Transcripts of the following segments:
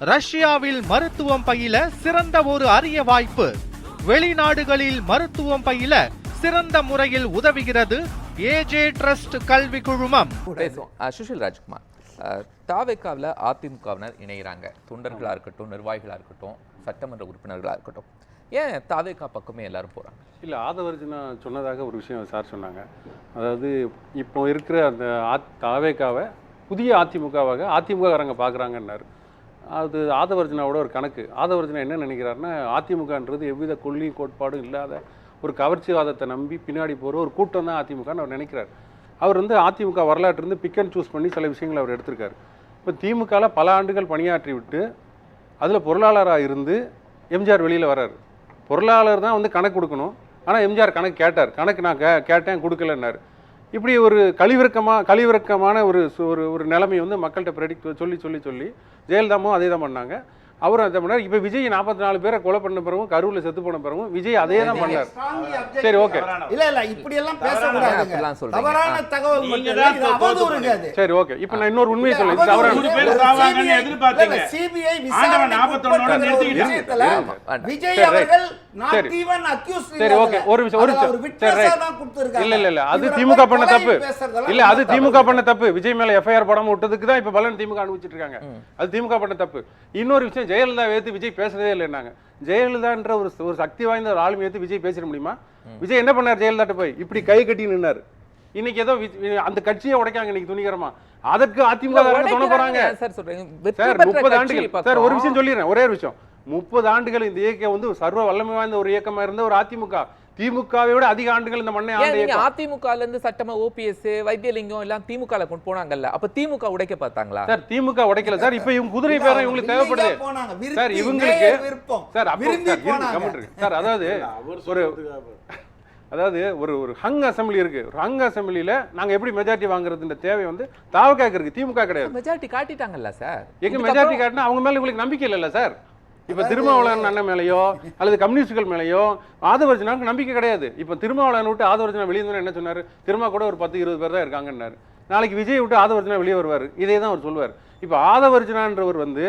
ரஷ்யாவில் மருத்துவம் பயில சிறந்த ஒரு அரிய வாய்ப்பு. வெளிநாடுகளில் மருத்துவம் பயில சிறந்த முறையில் உதவுகிறது ஏஜே ட்ரஸ்ட் கல்வி குழுமம். சுஷில் ராஜ்குமார், தாவேக்காவில் அதிமுகவினர் இணைகிறாங்க. தொண்டர்களாக இருக்கட்டும், நிர்வாகிகளாக இருக்கட்டும், சட்டமன்ற உறுப்பினர்களாக இருக்கட்டும். ஏன் தாவேக்கா பக்கமே எல்லாரும் போகிறாங்க? இல்லை, ஆதவர்ஜுனா சொன்னதாக ஒரு விஷயம் சார் சொன்னாங்க. அதாவது இப்போ இருக்கிற அந்த தாவேக்காவை புதிய அதிமுகவாக அதிமுககாரங்க பார்க்குறாங்கன்னாரு. அது ஆதவர்ஜுனாவோட ஒரு கணக்கு. ஆதவர்ஜுனா என்ன நினைக்கிறாருன்னா, அதிமுகன்றது எவ்வித கொள்கை கோட்பாடும் இல்லாத ஒரு கவர்ச்சிவாதத்தை நம்பி பின்னாடி போகிற ஒரு கூட்டம் தான் அதிமுகன்னு அவர் நினைக்கிறார். அவர் வந்து அதிமுக வரலாற்றிலிருந்து பிக் அண்ட் சூஸ் பண்ணி சில விஷயங்களை அவர் எடுத்திருக்காரு. இப்போ திமுகவில் பல ஆண்டுகள் பணியாற்றி விட்டு அதில் பொருளாளராக இருந்து எம்ஜிஆர் வெளியில் வர்றாரு. பொருளாளர் தான் வந்து கணக்கு கொடுக்கணும், ஆனால் எம்ஜிஆர் கணக்கு கேட்டார். கணக்கு நான் கேட்டேன் கொடுக்கலன்னாரு. இப்படி ஒரு கழிவிறக்கமான ஒரு நிலைமை வந்து மக்கள்கிட்ட ப்ரெடிக்ட் சொல்லி ஜெயலலிதாவும் அதே தான் பண்ணாங்க. அவரும் அதை பண்ணார். இப்போ விஜய் 44 பேரை கொலை பண்ண பிறகும், கரூரில் செத்து போன பிறகும் விஜய் அதே தான் பண்ணார். சரி, ஓகே. இல்ல இப்படி எல்லாம் பேசக்கூடாது. தவறான தகவல் மட்டும். சரி, ஓகே. இப்போ நான் இன்னொரு உண்மையை சொல்றேன். சிபிஐ விஜய் அவர்கள் சரி, ஓகே. ஒரு நிமிஷம். இல்ல அது திமுக பண்ண தப்பு. இல்ல, அது திமுக பண்ண தப்பு. விஜய் மேல எஃப்ஐஆர் போடாம விட்டதுக்கு தான் இப்ப பலன் திமுக அனுபவிச்சிட்டு இருக்காங்க. அது திமுக பண்ண தப்பு. இன்னொரு விஷயம், ஜெயலலிதா ஏத்து விஜய் பேசுறதே இல்லைன்னாங்க. ஜெயலலிதான்ற ஒரு சக்தி வாய்ந்த ஒரு ஆளுமை ஏத்து விஜய் பேசிட முடியுமா? விஜய் என்ன பண்ணார்? ஜெயலலிதா போய் இப்படி கை கட்டி நின்னாரு. இன்னைக்கு ஏதோ அந்த கட்சியை உடைக்காங்க இன்னைக்கு துணிகரமா. அதற்கு அதிமுக துணை போறாங்க சார். 30 ஆண்டுகள் சார், ஒரு விஷயம் சொல்லிடுறேன், ஒரே ஒரு விஷயம். 30 ஆண்டுகள் இந்த இயக்கம் வந்து சர்வ வல்லமை வாய்ந்த ஒரு இயக்கமா இருந்த ஒரு அதிமுக, திமுகவை விட அதிக ஆண்டுகள் இந்த மண்ணை ஆண்ட இயக்கம். அதிமுகல இருந்து சட்டமா ஓபிஎஸ், வைத்தியலிங்கம் எல்லாம் திமுகல கொண்டு போனாங்கல்ல. அப்ப திமுக உடைக்க பார்த்தாங்களா சார்? திமுக உடைக்கல சார். இப்ப இவங்க குதிரை பேரம் இவங்களுக்கு தேவைப்படுது சார். இவங்களுக்கு சார் அதாவது ஒரு ஹங் அசம்பிளி இருக்கு. ஒரு ஹங் அசம்பிளியில நாங்க எப்படி மெஜாரிட்டி வாங்குறதுன்ற தேவை வந்து தாவக்காக்கு இருக்கு, திமுக கிடையாது. மெஜாரிட்டி காட்டிட்டாங்கல்ல சார். எங்க மெஜாரிட்டி காட்டினா அவங்க மேல உங்களுக்கு நம்பிக்கை இல்லைல்ல சார்? இப்ப திருமாவளவன் அண்ணன் மேலேயோ அல்லது கம்யூனிஸ்டுகள் மேலேயோ ஆதவர்ஜுனாவுக்கு நம்பிக்கை கிடையாது. இப்ப திருமாவளவன் விட்டு ஆதவர்ஜுனா வெளியே வந்து என்ன சொன்னாரு? திருமா கூட ஒரு 10-20 பேர் தான் இருக்காங்கன்னாரு. நாளைக்கு விஜய் விட்டு ஆதவர்ஜுனா வெளியே வருவார். இதே தான் அவர் சொல்லுவார். இப்ப ஆதவர்ஜுனான்றவர் வந்து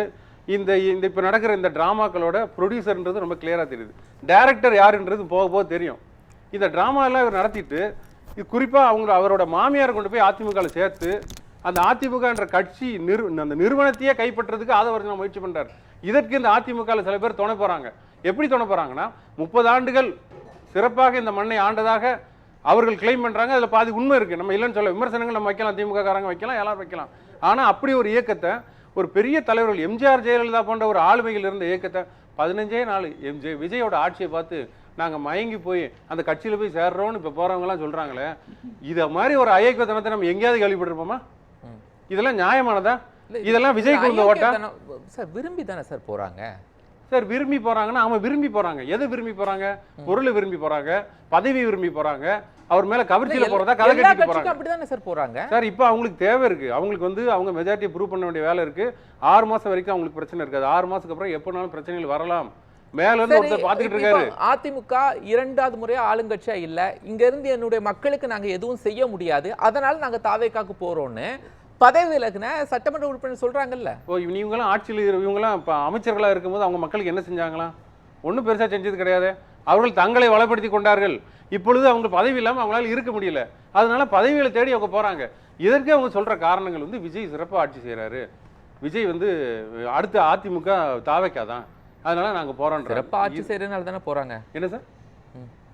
இந்த இப்ப நடக்கிற இந்த டிராமாக்களோட ப்ரொடியூசர்ன்றது ரொம்ப கிளியரா தெரியுது. டைரக்டர் யாருன்றது போக போக தெரியும். இந்த டிராமா எல்லாம் இவர் நடத்திட்டு இது குறிப்பா அவரோட மாமியாரை கொண்டு போய் அதிமுக சேர்த்து அந்த அதிமுக என்ற கட்சி அந்த நிறுவனத்தையே கைப்பற்றதுக்கு ஆதவர்ஜுனா முயற்சி பண்றாரு. இதற்கு இந்த அதிமுக சில பேர் துணை போறாங்க. எப்படி துணை போறாங்கன்னா, 30 ஆண்டுகள் சிறப்பாக இந்த மண்ணை ஆண்டதாக அவர்கள் கிளைம் பண்றாங்க. அதுல பாதி உண்மை இருக்கு, நம்ம இல்லைன்னு சொல்ல. விமர்சனங்கள் நம்ம வைக்கலாம், திமுக காரங்க வைக்கலாம், எல்லாரும் வைக்கலாம். ஆனா அப்படி ஒரு இயக்கத்தை ஒரு பெரிய தலைவர்கள் எம்ஜிஆர் ஜெயலலிதா போன்ற ஒரு ஆளுமையில் இருந்த இயக்கத்தை 15 நாள் விஜயோட ஆட்சியை பார்த்து நாங்க மயங்கி போய் அந்த கட்சியில போய் சேர்றோம்னு இப்ப போறவங்க எல்லாம் சொல்றாங்களே, இத மாதிரி ஒரு அயக்கத்தனத்தை நம்ம எங்கேயாவது கேள்விப்பட்டிருப்போமா? இதெல்லாம் நியாயமானதா? இதெல்லாம் விஜய் கொடுத்த ஓட்டா சார்? விரும்பி தானே சார் போறாங்க சார். விரும்பி போறாங்கன்னா அவங்க விரும்பி போறாங்க. எது விரும்பி போறாங்க? பொருளை விரும்பி போறாங்க, பதவி விரும்பி போறாங்க, அவர் மேல கவர்ச்சியில போறதா கதை கட்டிட்டு போறாங்க. அப்படிதானே சார் போறாங்க சார். இப்போ அவங்களுக்கு தேவை இருக்கு. அவங்களுக்கு வந்து அவங்க மெஜாரிட்டி ப்ரூவ் பண்ண வேண்டிய வேலை இருக்கு. 6 மாசம் வரைக்கும் அவங்களுக்கு பிரச்சனை இருக்காது. 6 மாசத்துக்கு அப்புறம் எப்பனாலும் பிரச்சனைகள் வரலாம். மேல இருந்து ஒருத்தர் பாத்துக்கிட்டு இருக்காரு. அதிமுக 2வது முறையா ஆளுங்கட்சியா இல்ல, இங்க இருந்து என்னுடைய மக்களுக்கு நாங்க எதுவும் செய்ய முடியாது, அதனால நாங்க தாவேக்காக்கு போறோம்னு பதவி விலகுன சட்டமன்ற உறுப்பினர் சொல்றாங்கல்ல. ஓ, இவங்கெல்லாம் ஆட்சியில் இவங்கெல்லாம் இப்போ அமைச்சர்களாக இருக்கும்போது அவங்க மக்களுக்கு என்ன செஞ்சாங்களா? ஒன்றும் பெருசாக செஞ்சது கிடையாது. அவர்கள் தங்களை வளப்படுத்தி கொண்டார்கள். இப்பொழுது அவங்க பதவி இல்லாமல் அவங்களால இருக்க முடியல. அதனால பதவிகளை தேடி அவங்க போறாங்க. இதற்கு அவங்க சொல்ற காரணங்கள் வந்து விஜய் சிறப்பாக ஆட்சி செய்யறாரு, விஜய் வந்து அடுத்த அதிமுக தாவேக்கா தான், அதனால நாங்க போறோம். சிறப்பாக ஆட்சி செய்யறதுனால தானே போறாங்க. என்ன சார்?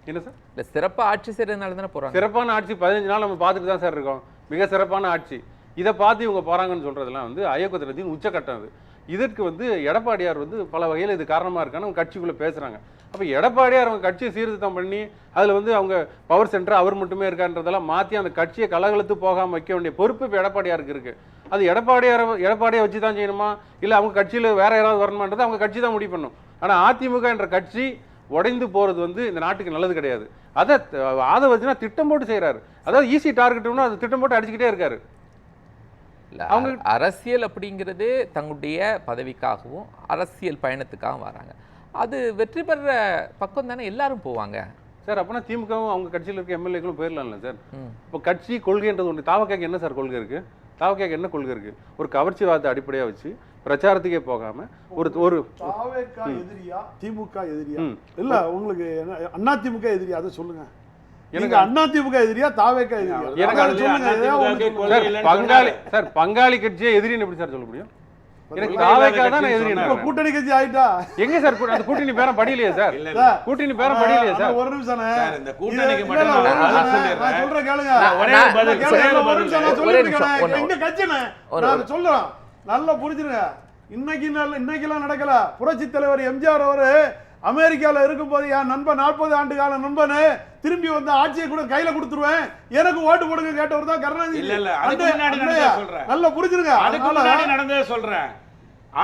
என்ன சார்? இல்ல, சிறப்பாக ஆட்சி செய்யறதுனால தானே போறாங்க. சிறப்பான ஆட்சி 15 நாள் நம்ம பார்த்துட்டு தான் சார் இருக்கோம். மிக சிறப்பான ஆட்சி. இதை பார்த்து இவங்க போறாங்கன்னு சொல்றதெல்லாம் வந்து அயோக்கியத்தின் உச்சக்கட்டம். அது இதற்கு வந்து எடப்பாடியார் வந்து பல வகையில் இது காரணமா இருக்கான்னு அவங்க கட்சிக்குள்ள பேசுறாங்க. அப்ப எடப்பாடியார் அவங்க கட்சியை சீர்திருத்தம் பண்ணி அதுல வந்து அவங்க பவர் சென்டர் அவர் மட்டுமே இருக்கான்றதெல்லாம் மாத்தி அந்த கட்சியை கலகலத்து போகாம வைக்க வேண்டிய பொறுப்பு இப்போ எடப்பாடியாருக்கு இருக்கு. அது எடப்பாடியை வச்சு தான் செய்யணுமா இல்ல அவங்க கட்சியில வேற யாராவது வரணுமான்றது அவங்க கட்சி தான் முடிவு பண்ணும். ஆனா அதிமுக என்ற கட்சி உடைந்து போறது வந்து இந்த நாட்டுக்கு நல்லது கிடையாது. அதை ஆதவர்ஜுனா திட்டம் போட்டு செய்யறாரு. அதாவது ஈஸி டார்கெட்னு அது திட்டம் போட்டு அடிச்சுக்கிட்டே இருக்காரு. அவங்க அரசியல் அப்படிங்கிறது தங்களுடைய பதவிக்காகவும் அரசியல் பயணத்துக்காகவும் வராங்க. அது வெற்றி பெற பக்கம் தானே எல்லாரும் போவாங்க சார். அப்பனா திமுகவும் அவங்க கட்சியில் இருக்க எம்எல்ஏக்களும் போயிடலாம்ல சார். இப்போ கட்சி கொள்கைன்றது ஒன்று. தாவக்காக்கு என்ன சார் கொள்கை இருக்கு? தாவக்காக்கு என்ன கொள்கை இருக்கு? ஒரு கவர்ச்சிவாதத்தை அடிப்படையாக வச்சு பிரச்சாரத்துக்கே போகாம ஒரு தாவேகா எதிரியா திமுக எதிரியா இல்ல உங்களுக்கு அண்ணா திமுக எதிரியா அதை சொல்லுங்க. எனக்கு அண்ணா திமுக எதிரியா தாவேகா எதிரியா பங்காளி கட்சியை எதிரின்னு எப்படி சார் சொல்ல முடியும்? எனக்கு தாவேகா தான் எதிரி. கூட்டணி கட்சி ஆயிட்டா எங்க சார் அந்த கூட்டணி பேரம் படியிலையே சார்? கூட்டணி பேரம் படியிலையே சார்? ஒரு நிமிஷம் இந்த கூட்டணிக்கு மட்டும் நான் சொல்றேன் கேளுங்க. எங்க கட்சினே நான் சொல்றேன் நல்லா புரிஞ்சுருங்க. இன்னைக்கெல்லாம் நடக்கல. புரட்சி தலைவர் எம்ஜிஆர் அவரு அமெரிக்கால இருக்கும்போது என் நண்பன் 40 ஆண்டு கால நண்பனு திரும்பி வந்து ஆட்சியை கூட கையில கொடுத்துருவேன் எனக்கு ஓட்டு போடுங்க கேட்டவர் தான் கருணாநிதி. நல்லா புரிஞ்சுருங்க. அதுக்கு முன்னாடி நடந்ததை சொல்றேன்.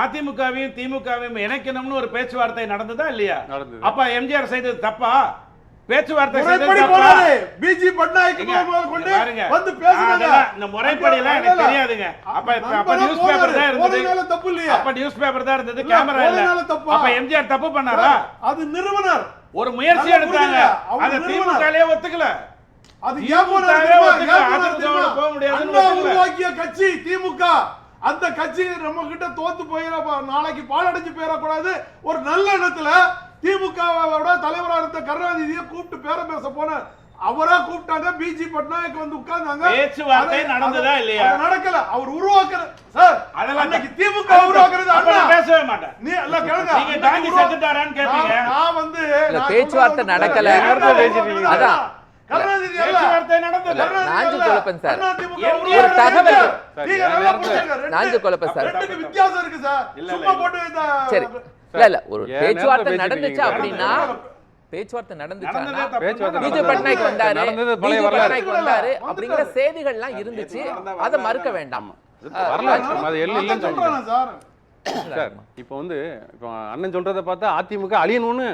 அதிமுகவையும் திமுகவையும் இணைக்கணும்னு ஒரு பேச்சுவார்த்தை நடந்ததா இல்லையா? அப்ப எம்ஜிஆர் செய்தது தப்பா? பேச்சுவார்த்தை பிஜி பட்நாயக் வந்து பேசுறாங்க. இந்த முறைப்படி எல்லாம் எனக்கு தெரியாதுங்க. அப்ப நியூஸ் பேப்பர் தான் இருந்தது. தப்பு இல்லையா? அப்ப நியூஸ் பேப்பர் தான் இருந்தது, கேமரா இல்ல. அப்ப எம்ஜிஆர் தப்பு பண்ணாரா? அது நிறுவனர் ஒரு முயற்சி எடுத்தாங்க. அத திமுகலே ஒத்துக்கல. அது உருவாக்கிய கட்சி திமுக. அந்த கட்சி நம்ம கிட்ட தோத்து போயிட நாளைக்கு பாலடைஞ்சு போயிடக்கூடாது ஒரு நல்ல இடத்துல திமுகவோட தலைவராக இருந்த கருணாநிதியை கூப்பிட்டு பேரம் பேச போன அவரா கூப்பிட்டாங்க. பிஜி பட்நாயக் வந்து உட்கார்ந்தாங்க. பேச்சுவார்த்தை நடந்ததா இல்லையா? நடக்கல. அவர் உருவாக்குறது சார். அதெல்லாம் திமுக உருவாக்குறது அண்ணா பேசவே மாட்டேன். நீ எல்லாம் கேளுங்க. நீங்க காந்தி செத்துட்டாரான்னு கேப்பீங்க. நான் வந்து பேச்சுவார்த்தை நடக்கல. அதான் கருணாநிதி பேச்சுவார்த்தை நடந்தது. நாஞ்சு குழப்பம் சார். ஒரு தகவல் நாஞ்சு குழப்பம் சார். வித்தியாசம் இருக்கு சார். சும்மா போட்டு சரி இல்ல ஒரு பேச்சுவார்த்தை நடந்துச்சு அப்படின்னா பேச்சுவார்த்தை நடந்துச்சு பிஜு பட்நாயக் வந்தாரு அப்படிங்கிற செய்திகள்லாம் இருந்துச்சு. அதை மறுக்க வேண்டாம். இப்ப வந்து இப்ப அண்ணன் சொல்றத பார்த்தா அதிமுக அழியணும்னு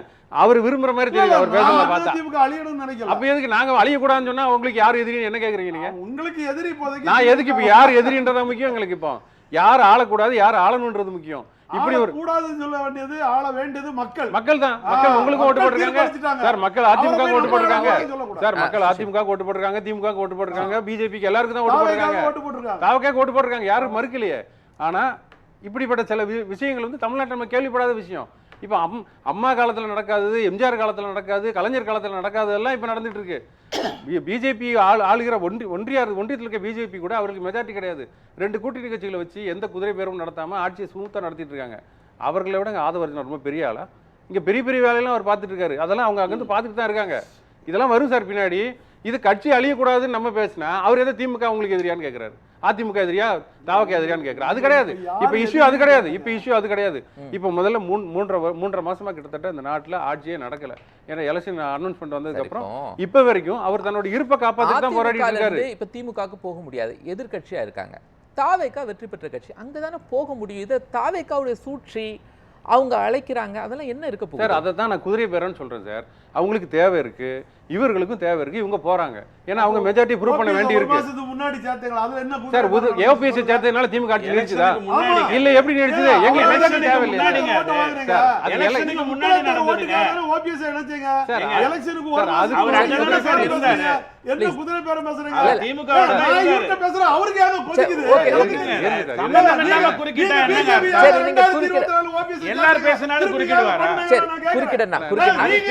அவர் விரும்புற மாதிரி தெரியுது. அவர் பேசுறத பார்த்தா அதிமுக அழியணும்னு நினைக்கல. அப்ப எதுக்கு நாங்க அழியக்கூடாதுன்னு சொன்னா உங்களுக்கு யார் எதிரின்னு என்ன கேக்குறீங்க நீங்க? உங்களுக்கு எதிரி போதைக்கு நான் எதுக்கு இப்ப யார் எதிரின்றத முக்கியம் எங்களுக்கு. இப்போ யார் ஆளக்கூடாது யார் ஆளணும்ன்றது முக்கியம். இப்படி ஒரு கூடாதுன்னு சொல்ல வேண்டியது ஆள வேண்டியது மக்கள் தான். மக்கள் உங்களுக்கு ஓட்டு போட்டுருக்காங்க சார். மக்கள் அதிமுக ஓட்டு போட்டுருக்காங்க சார். மக்கள் அதிமுக ஓட்டு போட்டுருக்காங்க, திமுக ஓட்டு போட்டுருக்காங்க, பிஜேபிக்கு எல்லாருக்கும் தான் ஓட்டு போட்டுருக்காங்க, தாவக்கே ஓட்டு போட்டுருக்காங்க. யாரும் மறுக்கலையே. ஆனா இப்படிப்பட்ட சில விஷயங்கள் வந்து தமிழ்நாட்டில் நம்ம கேள்விப்படாத விஷயம். இப்போ அம்மா காலத்தில் நடக்காதது, எம்ஜிஆர் காலத்தில் நடக்காது, கலைஞர் காலத்தில் நடக்காததெல்லாம் இப்போ நடந்துட்டு இருக்கு. பிஜேபி ஆளுகிற ஒன்றியத்தில் இருக்க பிஜேபி கூட அவருக்கு மெஜாரிட்டி கிடையாது. 2 கூட்டணி கட்சிகளை வச்சு எந்த குதிரை பேரும் நடத்தாம ஆட்சியை ஸ்மூத்தாக நடத்திட்டு இருக்காங்க. அவர்களை விட ஆதவர்ஜன் ரொம்ப பெரிய ஆளா. இங்கே பெரிய பெரிய வேலையெல்லாம் அவர் பார்த்துட்டு இருக்காரு. அதெல்லாம் அவங்க அங்கேருந்து பார்த்துட்டு தான் இருக்காங்க. இதெல்லாம் வரும் சார் பின்னாடி. இது கட்சி அழியக்கூடாதுன்னு நம்ம பேசினா அவர் எதை திமுக உங்களுக்கு எதிரியான்னு கேட்குறாரு. அதிமுக எதிரியா தாவக்க எதிரியான்னு கேட்குறாரு. அது கிடையாது. இப்போ இஷ்யூ அது கிடையாது. இப்போ முதல்ல 3.5 மாசமா கிட்டத்தட்ட இந்த நாட்டில் ஆட்சியே நடக்கல. ஏன்னா எலெக்ஷன் அனௌன்ஸ்மெண்ட் வந்ததுக்கு அப்புறம் இப்ப வரைக்கும் அவர் தன்னோட இருப்பை காப்பாற்றிட்டு தான் போராடிட்டு இருக்காரு. இப்ப திமுகவுக்கு போக முடியாது, எதிர்கட்சியா இருக்காங்க. தாவேகா வெற்றி பெற்ற கட்சி, அங்கதானே போக முடியும். இதை தாவேகாவுடைய சூழ்ச்சி அவங்க அழைக்கிறாங்க, அதெல்லாம் என்ன இருக்க போகுது சார்? அதை தான் நான் குதிரை பேரன்னு சொல்றேன் சார். அவங்களுக்கு தேவை இருக்கு, இவர்களுக்கும் தேவை இருக்கு, இவங்க போறாங்க. ஏன்னா அவங்க மெஜாரிட்டி ப்ரூவ் பண்ண வேண்டி இருக்கு. முன்னாடி சேர்த்தீங்களா? அதுல என்ன சார் ஏபிஎஸ் சேர்த்ததுனால திமுக ஆட்சி நிறுத்துதா? இல்ல எப்படி நிறுத்துது? எங்க மெஜாரிட்டி தேவை இல்லையா? அது எலெக்ஷனுக்கு முன்னாடி நடந்ததுங்க. ஓபிஎஸ் நினைச்சீங்க சார் எலெக்ஷனுக்கு என்ன குதிரை பேரம் பேசுறீங்க? திமுக பேசுறேன் அவருக்கு யாரோ கொதிக்குது. எல்லாரும் பேசினாலும் குறுக்கிடுவாரா? சரி குறுக்கிடனா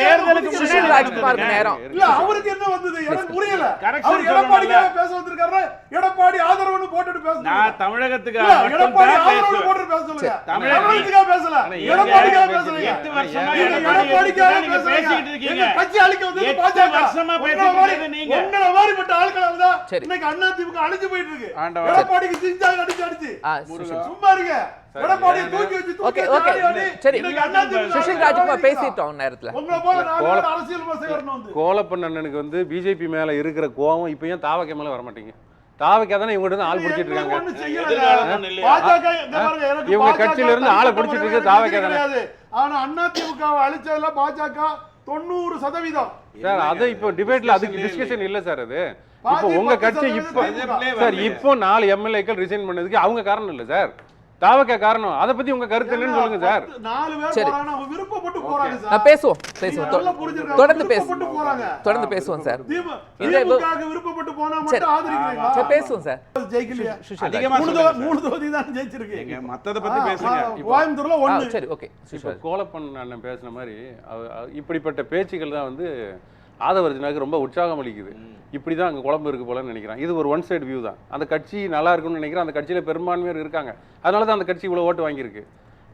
தேர்தலுக்கு சுஷில் ராஜ்குமாருக்கு நேரம் இல்ல. அவருக்கு என்ன வந்தது எனக்கு புரியல. அவர் எடப்பாடிக்காக பேச வந்திருக்காரு. எடப்பாடி ஆதரவுன்னு போட்டுட்டு பேசுறாரு. நான் தமிழகத்துக்கு எடப்பாடி ஆதரவுன்னு போட்டு பேச சொல்லுங்க. தமிழகத்துக்காக பேசல, எடப்பாடிக்காக பேசுறீங்க. 8 வருஷமா எடப்பாடிக்காக பேசிட்டு இருக்கீங்க. கட்சி அழிக்க வந்தது பாஜக. 8 வருஷமா பேசிட்டு நீங்க உங்கள மாதிரிப்பட்ட ஆட்கள் தான் இன்னைக்கு அண்ணா திமுக அழிஞ்சு போயிட்டு இருக்கு. எடப்பாடிக்கு சிஞ்சாங்க அடிச்சு சும்மா இருங்க. எடப்பாடி தூக்கி வச்சு ஓகே சரி சுஷில் ராஜ்குமார் பேசிட்டோம் நேரத்துல. உங்கள போல நாலு அரசியல் பேசறணும் வந்து கோலப்பன் அண்ணனுக்கு வந்து பிஜேபி மேல இருக்கிற கோவம் இப்போ ஏன் தாவக்க மேல வர மாட்டீங்க? தாவக்க தானே இவங்க கிட்ட ஆள் பிடிச்சிட்டு இருக்காங்க. இவங்க கட்சியில இருந்து ஆளை பிடிச்சிட்டு இருக்கு தாவக்க தானே. ஆனா அண்ணா திமுகவை அழிச்சதுல பாஜக 90%. சார் அது இப்போ டிபேட்ல அதுக்கு டிஸ்கஷன் இல்ல சார். அது இப்போ உங்க கட்சி இப்போ சார் இப்போ 4 எம்எல்ஏக்கள் ரிசைன் பண்ணதுக்கு அவங்க காரணம் இல்ல சார். தாவக்க காரணம். அதை பத்தி உங்க கருத்து என்னன்னு சொல்லுங்க சார். 4 பேர் சரி. போறாங்க, அவங்க விருப்பப்பட்டு போறாங்க சார். நான் பேசுவோம் நல்லா புரிஞ்சுக்கங்க. தொடர்ந்து விருப்பப்பட்டு போறாங்க. தொடர்ந்து பேசுவோம் சார். திமுகவுக்கு விருப்பப்பட்டு போனா சரி. மட்டும் ஆதரிக்கிறீங்களா? சரி, பேசுவோம் சார். ஜெயிக்கலையா? அதிகமா 3 தொகுதி தான் ஜெயிச்சிருக்கு. நீங்க மத்தத பத்தி பேசுங்க. கோயம்புத்தூர்ல 1. சரி, ஓகே. இப்ப கோலப்பன் அண்ணன் பேசின மாதிரி இப்படிப்பட்ட பேச்சுக்கள் தான் வந்து ஆதவர்ஜனாக்கு ரொம்ப உற்சாகம் அளிக்குது. இப்படிதான் அங்க குழம்பு இருக்கு போலன்னு நினைக்கிறேன். இது ஒரு ஒன் சைடு வியூ தான். அந்த கட்சி நல்லா இருக்கும்னு நினைக்கிறேன். அந்த கட்சியில பெரும்பான்மையர் இருக்காங்க. அதனால தான் அந்த கட்சி இவ்வளவு ஓட்டு வாங்கியிருக்கு.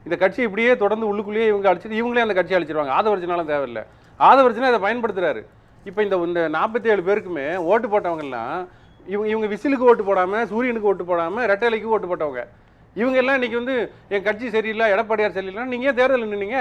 இந்த கட்சி இப்படியே தொடர்ந்து உள்ளுக்குள்ளேயே இவங்க அடிச்சுட்டு இவங்களே அந்த கட்சி அழிச்சிருவாங்க. ஆதவர்ஜனாலும் தேவையில்லை. ஆதவர்ஜனா இதை பயன்படுத்துறாரு. இப்போ இந்த 47 பேருக்குமே ஓட்டு போட்டவங்கலாம் இவங்க விசிலுக்கு ஓட்டு போடாம, சூரியனுக்கு ஓட்டு போடாம, ரெட்டலைக்கு ஓட்டு போட்டவங்க. இவங்க எல்லாம் இன்னைக்கு வந்து என் கட்சி சரியில்லை, எடப்பாடியார் சரியில்லைன்னா நீங்க ஏன் தேர்தல் நின்னீங்க?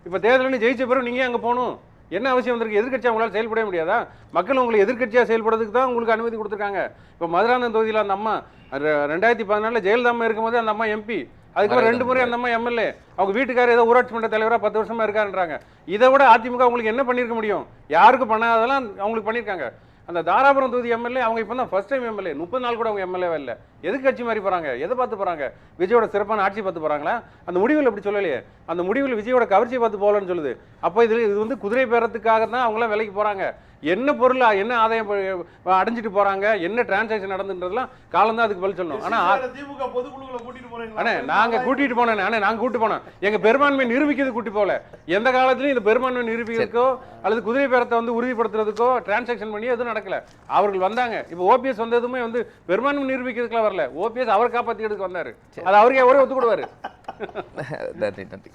இப்போ தேர்தல் ஜெயிச்ச பிறகு நீங்க அங்கே போகணும். என்ன அவசியம் வந்திருக்கு? எதிர்கட்சியா உங்களால் செயல்பட முடியாதா? மக்கள் உங்களுக்கு எதிர்கட்சியா செயல்படுறதுக்கு தான் உங்களுக்கு அனுமதி கொடுத்துருக்காங்க. இப்போ மதுராந்தகம் தொகுதியில் அந்த அம்மா 2014 ஜெயலலிதா அம்மா இருக்கும்போது அந்த அம்மா எம்பி, அதுக்கப்புறம் 2 முறை அந்த அம்மா எம்எல்ஏ, அவங்க வீட்டுக்காரர் ஏதோ ஊராட்சி மன்ற தலைவராக 10 வருஷமா இருக்காருன்றாங்க. இதை விட அதிமுக உங்களுக்கு என்ன பண்ணியிருக்க முடியும்? யாருக்கும் பண்ணாதெல்லாம் அவங்களுக்கு பண்ணியிருக்காங்க. அந்த தாராபுரம் தொகுதி எம்எல்ஏ அவங்க இப்போ தான் ஃபர்ஸ்ட் டைம் எம்எல்ஏ. 30 நாள் கூட அவங்க எம்எல்ஏவா இல்லை. எதிர்கட்சி மாதிரி போறாங்க. எதை பார்த்து போறாங்க? விஜயோட சிறப்பான ஆட்சி பார்த்து போறாங்களா? அந்த முடிவில் அப்படி சொல்லலையே. அந்த முடிவில் விஜயோட கவர்ச்சியை பார்த்து போகலன்னு சொல்லுது. அப்போ இது வந்து குதிரை பேரத்துக்காக தான் அவங்களாம் விலைக்கு போறாங்க. என்ன பொருள், என்ன ஆதாயம் அடைஞ்சிட்டு போறாங்க, என்ன டிரான்சாக்ஷன் நடந்துன்றதுலாம் காலம் தான் அதுக்கு பதில் சொல்லணும். ஆனா திமுக பொதுக்குழுக்குள்ள கூட்டிட்டு போறீங்களா? அண்ணே நாங்க கூட்டிட்டு போனோம். அண்ணே நாங்க கூட்டு போனோம். எங்க பெரும்பான்மை நிரூபிக்கிறது கூட்டி போகல. எந்த காலத்திலயும் இந்த பெரும்பான்மை நிரூபிக்கிறதுக்கோ அல்லது குதிரை பேரத்தை வந்து உறுதிப்படுத்துறதுக்கோ டிரான்சாக்ஷன் பண்ணி எதுவும் நடக்கல. அவர்கள் வந்தாங்க. இப்போ ஓபிஎஸ் வந்ததுமே வந்து பெரும்பான்மை நிரூபிக்கிறதுக்குலாம் வரல. ஓபிஎஸ் அவரை காப்பாற்றிக்கிறதுக்கு வந்தாரு. அது அவருக்கு ஒரே ஒத்துக்கூடுவாரு. நன்றி.